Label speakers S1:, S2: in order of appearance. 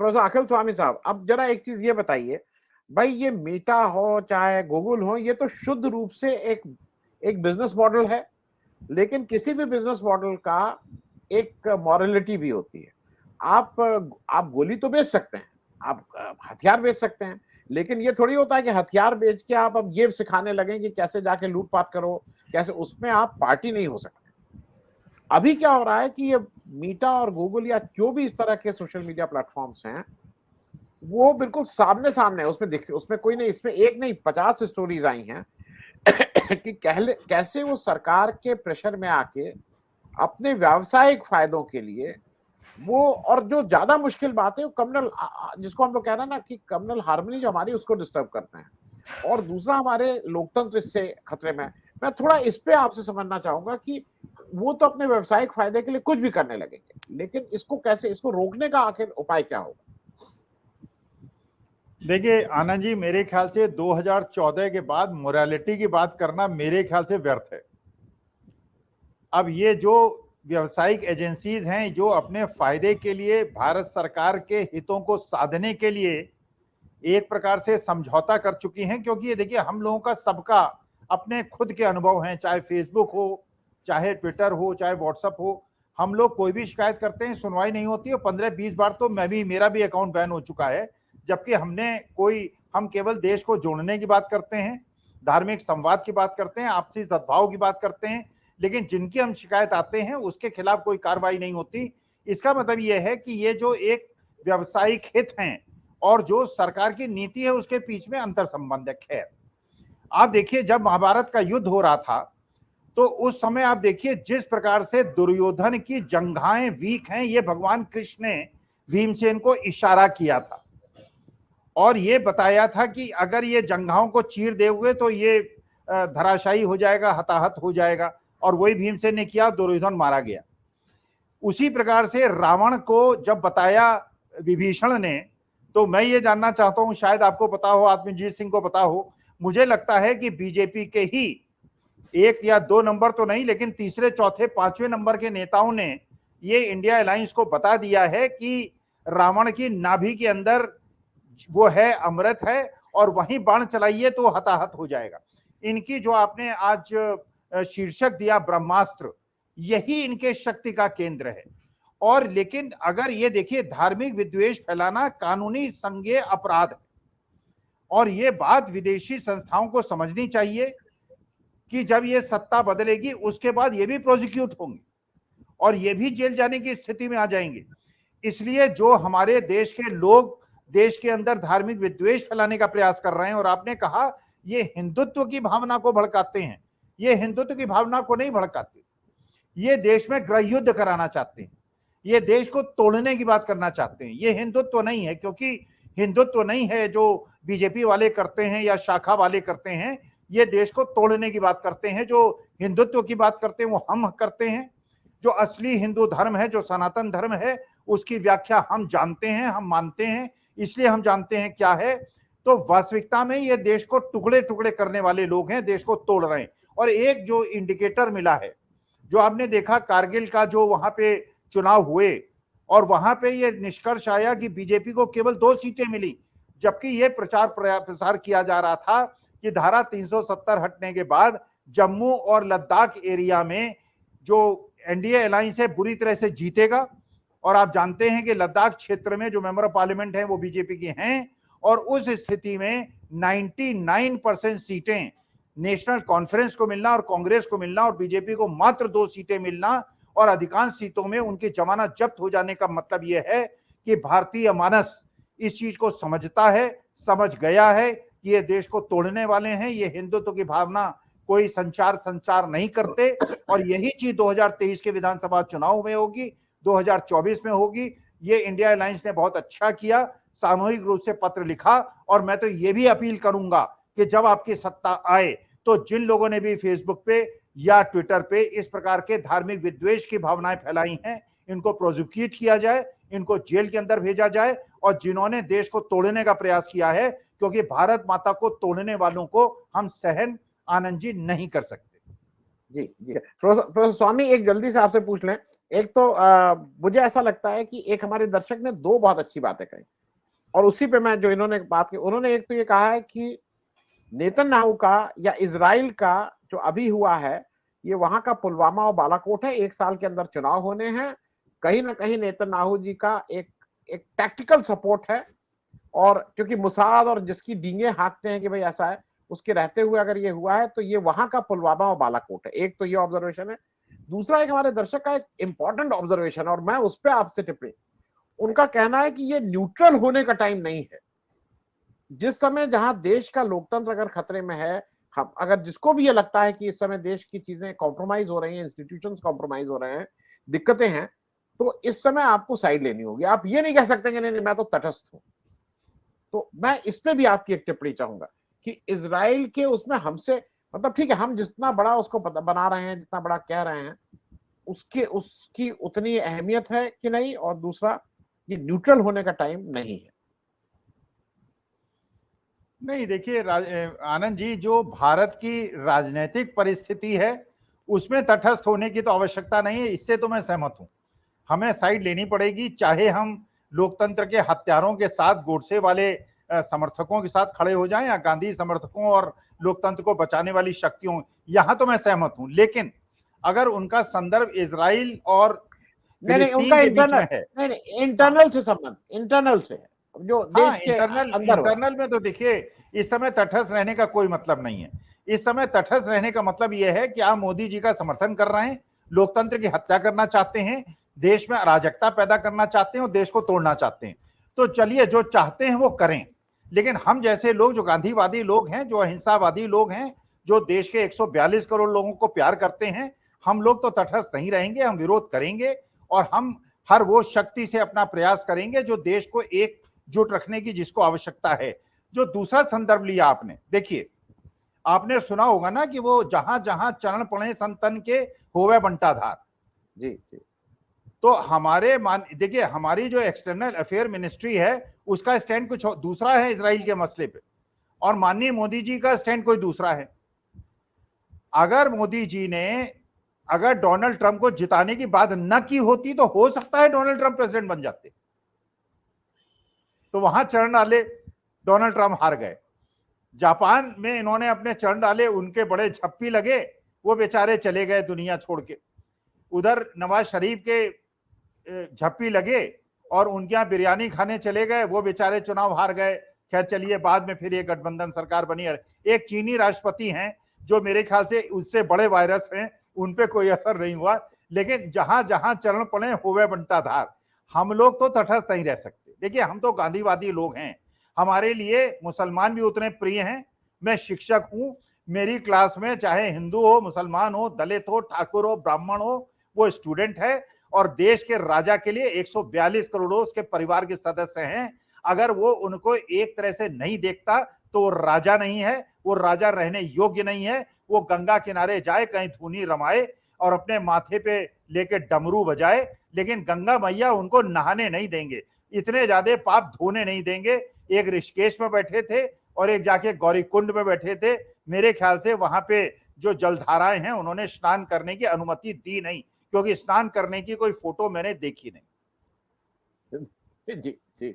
S1: Professor अखिल स्वामी साहब, अब जरा एक चीज ये बताइए भाई, ये मीटा हो चाहे गूगल हो, ये तो शुद्ध रूप से एक एक बिजनेस मॉडल है, लेकिन किसी भी बिजनेस मॉडल का एक मॉरलिटी भी होती है। आप गोली तो बेच सकते हैं, आप हथियार बेच सकते हैं, लेकिन ये थोड़ी होता है कि हथियार बेच के आप अब ये सिखाने लगे कि कैसे जाके लूटपाट करो, कैसे, उसमें आप पार्टी नहीं हो सकते। अभी क्या हो रहा है कि ये मीटा और गूगल या जो भी इस तरह के सोशल मीडिया प्लेटफॉर्म्स हैं, वो बिल्कुल सामने सामने है, उसमें कोई नहीं, इसमें एक नहीं 50 स्टोरीज आई हैं कि कैसे वो सरकार के प्रेशर में आके अपने व्यावसायिक फायदों के लिए वो, और जो ज्यादा मुश्किल बात है वो कम्युनल, जिसको हम लोग कह रहे हैं ना कि कम्युनल हार्मनी जो हमारी, उसको डिस्टर्ब करते हैं, और दूसरा हमारे लोकतंत्र इससे खतरे में है। मैं थोड़ा इस पे आपसे समझना चाहूंगा कि वो तो अपने व्यवसायिक फायदे के लिए कुछ भी करने लगेंगे, लेकिन इसको कैसे, इसको रोकने का आखिर उपाय क्या होगा?
S2: देखिए आनंद जी, मेरे ख्याल से 2014 के बाद मोरालिटी की बात करना मेरे ख्याल से व्यर्थ है। अब ये जो व्यावसायिक एजेंसीज हैं जो अपने फायदे के लिए भारत सरकार के हितों को साधने के लिए एक प्रकार से समझौता कर चुकी हैं, क्योंकि ये देखिए हम लोगों का सबका अपने खुद के अनुभव हैं, चाहे फेसबुक हो, चाहे ट्विटर हो, चाहे व्हाट्सएप हो। हम लोग कोई भी शिकायत करते हैं, सुनवाई नहीं होती है। 15-20 बार तो मेरा भी अकाउंट बैन हो चुका है, जबकि हम केवल देश को जोड़ने की बात करते हैं, धार्मिक संवाद की बात करते हैं, आपसी सद्भाव की बात करते हैं, लेकिन जिनकी हम शिकायत आते हैं उसके खिलाफ कोई कार्रवाई नहीं होती। इसका मतलब यह है कि ये जो एक व्यावसायिक हित हैं और जो सरकार की नीति है उसके बीच में अंतर संबंध है। खैर, आप देखिए जब महाभारत का युद्ध हो रहा था तो उस समय आप देखिए जिस प्रकार से दुर्योधन की जंघाएं वीक हैं, ये भगवान कृष्ण ने भीमसेन को इशारा किया था और ये बताया था कि अगर ये जंघाओं को चीर देंगे तो ये धराशायी हो जाएगा, हताहत हो जाएगा, और वही भीमसेन ने किया, दुर्योधन मारा गया। उसी प्रकार से रावण को जब बताया विभीषण ने, तो मैं ये जानना चाहता हूं, शायद आपको पता हो, आत्मजीत सिंह को पता हो, मुझे लगता है कि बीजेपी के ही 1 या 2 नंबर तो नहीं, लेकिन तीसरे चौथे पांचवें नंबर के नेताओं ने ये इंडिया अलायंस को बता दिया है कि रावण की नाभि के अंदर वो है, अमृत है, और वहीं बाण चलाइए तो हताहत हो जाएगा। इनकी जो आपने आज शीर्षक दिया ब्रह्मास्त्र, यही इनके शक्ति का केंद्र है। और लेकिन अगर ये देखिए, धार्मिक विद्वेष फैलाना कानूनी संज्ञेय अपराध है, और ये बात विदेशी संस्थाओं को समझनी चाहिए कि जब ये सत्ता बदलेगी उसके बाद ये भी प्रोसिक्यूट होंगे और ये भी जेल जाने की स्थिति में आ जाएंगे। इसलिए जो हमारे देश के लोग देश के अंदर धार्मिक विद्वेष फैलाने का प्रयास कर रहे हैं, और आपने कहा ये हिंदुत्व की भावना को भड़काते हैं, ये हिंदुत्व की भावना को नहीं भड़काते, ये देश में गृह युद्ध कराना चाहते हैं, ये देश को तोड़ने की बात करना चाहते हैं। ये हिंदुत्व नहीं है, क्योंकि हिंदुत्व नहीं है जो बीजेपी वाले करते हैं या शाखा वाले करते हैं, ये देश को तोड़ने की बात करते हैं। जो हिंदुत्व की बात करते हैं वो हम करते हैं। जो असली हिंदू धर्म है, जो सनातन धर्म है, उसकी व्याख्या हम जानते हैं, हम मानते हैं, इसलिए हम जानते हैं क्या है। तो वास्तविकता में ये देश को टुकड़े टुकड़े करने वाले लोग हैं, देश को तोड़ रहे हैं। और एक जो इंडिकेटर मिला है, जो आपने देखा कारगिल का जो वहां पे चुनाव हुए, और वहां पे ये निष्कर्ष आया कि बीजेपी को केवल 2 सीटें मिली, जबकि ये प्रचार प्रसार किया जा रहा था कि धारा 370 हटने के बाद जम्मू और लद्दाख एरिया में जो एनडीए अलायंस है बुरी तरह से जीतेगा। और आप जानते हैं कि लद्दाख क्षेत्र में जो मेंबर ऑफ पार्लियामेंट हैं वो बीजेपी के हैं, और उस स्थिति में 99% सीटें नेशनल कॉन्फ्रेंस को मिलना और कांग्रेस को मिलना, और बीजेपी को मात्र 2 सीटें मिलना, और अधिकांश सीटों में उनकी जमानत जब्त हो जाने का मतलब यह है कि भारतीय मानस इस चीज को समझता है, समझ गया है कि ये देश को तोड़ने वाले हैं, ये हिंदुत्व की भावना कोई संचार नहीं करते। और यही चीज 2023 के विधानसभा चुनाव में होगी, 2024 में होगी। ये इंडिया अलायंस ने बहुत अच्छा किया, सामूहिक रूप से पत्र लिखा, और मैं तो ये भी अपील करूंगा कि जब आपकी सत्ता आए तो जिन लोगों ने भी फेसबुक पे या ट्विटर पे इस प्रकार के धार्मिक विद्वेष की भावनाएं फैलाई हैं, इनको प्रोसिक्यूट किया जाए, इनको जेल के अंदर भेजा जाए। और जिन्होंने देश को तोड़ने का प्रयास किया है, क्योंकि भारत माता को तोड़ने वालों को हम सहन, आनंद जी, नहीं कर सकते।
S1: जी जी। प्रोफेसर स्वामी, एक जल्दी से आपसे पूछ लें। एक तो मुझे ऐसा लगता है कि एक हमारे दर्शक ने दो बहुत अच्छी बातें कही, और उसी पे मैं जो इन्होंने बात की, उन्होंने एक तो ये कहा है कि नेतन्याहू का या इजराइल का जो अभी हुआ है, ये वहां का पुलवामा और बालाकोट है, 1 साल के अंदर चुनाव होने हैं, कहीं ना कहीं नेतन्याहू जी का एक एक टैक्टिकल सपोर्ट है, और क्योंकि मुसाद और जिसकी डींगे हाँकते हैं कि भाई ऐसा है, उसके रहते हुए अगर ये हुआ है तो ये वहां का पुलवामा और बालाकोट है। एक तो ये ऑब्जर्वेशन है। दूसरा, एक हमारे दर्शक का एक इंपॉर्टेंट ऑब्जर्वेशन, और मैं उस पर आपसे टिप्पणी, उनका कहना है कि ये न्यूट्रल होने का टाइम नहीं है। जिस समय जहां देश का लोकतंत्र अगर खतरे में है, हम अगर जिसको भी ये लगता है कि इस समय देश की चीजें कॉम्प्रोमाइज हो रही हैं, इंस्टीट्यूशंस कॉम्प्रोमाइज हो रहे हैं, दिक्कतें हैं, तो इस समय आपको साइड लेनी होगी। आप ये नहीं कह सकते कि नहीं मैं तो तटस्थ हूं। तो मैं इस पे भी आपकी एक टिप्पणी चाहूंगा कि इजराइल के उसमें हमसे, मतलब ठीक है, हम जितना बड़ा उसको बना रहे हैं, जितना बड़ा कह रहे हैं, उसके उसकी उतनी अहमियत है कि नहीं, और दूसरा, ये न्यूट्रल होने का टाइम नहीं है।
S2: नहीं, देखिए आनंद जी, जो भारत की राजनीतिक परिस्थिति है उसमें तटस्थ होने की तो आवश्यकता नहीं है, इससे तो मैं सहमत हूं। हमें साइड लेनी पड़ेगी, चाहे हम लोकतंत्र के हत्यारों के साथ, गोडसे वाले समर्थकों के साथ खड़े हो जाएं, या गांधी समर्थकों और लोकतंत्र को बचाने वाली शक्तियों, यहां तो मैं सहमत हूं। लेकिन अगर उनका संदर्भ इजराइल और
S1: नहीं नहीं,
S2: फिलिस्तीन
S1: उनका
S2: के बीच
S1: इंटरनल,
S2: में है।
S1: नहीं नहीं,
S2: हाँ,
S1: इंटरनल से संबंध, इंटरनल से है, जो
S2: हाँ,
S1: देश के
S2: इंटरनल
S1: अंदर हो रहा है।
S2: इंटरनल में तो देखिए, इस समय तटस्थ रहने का कोई मतलब नहीं है। इस समय तटस्थ रहने का मतलब यह है कि आप मोदी जी का समर्थन कर रहे हैं, लोकतंत्र की हत्या करना चाहते हैं, देश में अराजकता पैदा करना चाहते हैं और देश को तोड़ना चाहते हैं। तो चलिए, जो चाहते हैं वो करें। लेकिन हम जैसे लोग, जो गांधीवादी लोग हैं, जो अहिंसावादी लोग हैं, जो देश के 142 करोड़ लोगों को प्यार करते हैं, हम लोग तो तटस्थ नहीं रहेंगे, हम विरोध करेंगे। और हम हर वो शक्ति से अपना प्रयास करेंगे जो देश को एकजुट रखने की जिसको आवश्यकता है। जो दूसरा संदर्भ लिया आपने, देखिए, आपने सुना होगा ना कि वो जहां जहां चरण पड़े संतन के होवे बंटाधार।
S1: जी जी।
S2: तो हमारे मान देखिए, हमारी जो एक्सटर्नल अफेयर मिनिस्ट्री है उसका स्टैंड कुछ दूसरा है इजराइल के मसले पे, और माननीय मोदी जी का स्टैंड कोई दूसरा है। अगर मोदी जी ने अगर डोनाल्ड ट्रंप को जिताने की बात न की होती तो हो सकता है डोनाल्ड ट्रंप प्रेसिडेंट बन जाते। तो वहां चरण डाले, डोनाल्ड ट्रंप हार गए। जापान में इन्होंने अपने चरण डाले, उनके बड़े झप्पी लगे, वो बेचारे चले गए दुनिया छोड़ के। उधर नवाज शरीफ के झप्पी लगे और उनके यहाँ बिरयानी खाने चले गए, वो बेचारे चुनाव हार गए। खैर चलिए, बाद में फिर ये गठबंधन सरकार बनी। एक चीनी राष्ट्रपति हैं जो मेरे ख्याल से उससे बड़े वायरस हैं, उन पे कोई असर नहीं हुआ। लेकिन जहां जहां चरण पड़े होवे बंटाधार। हम लोग तो तटस्थ नहीं रह सकते। देखिए, हम तो गांधीवादी लोग हैं, हमारे लिए मुसलमान भी उतने प्रिय हैं। मैं शिक्षक हूं, मेरी क्लास में चाहे हिंदू हो, मुसलमान हो, दलित हो, ठाकुर हो, ब्राह्मण हो, वो स्टूडेंट है। और देश के राजा के लिए 142 करोड़ उसके परिवार के सदस्य हैं। अगर वो उनको एक तरह से नहीं देखता तो वो राजा नहीं है, वो राजा रहने योग्य नहीं है। वो गंगा किनारे जाए, कहीं धूनी रमाए और अपने माथे पे लेके डमरू बजाए, लेकिन गंगा मैया उनको नहाने नहीं देंगे, इतने ज्यादा पाप धोने नहीं देंगे। एक ऋषिकेश में बैठे थे और एक जाके गौरी कुंड में बैठे थे। मेरे ख्याल से वहां पे जो जलधाराएं हैं उन्होंने स्नान करने की अनुमति दी नहीं, क्योंकि स्नान करने की कोई फोटो मैंने देखी नहीं।
S1: जी जी।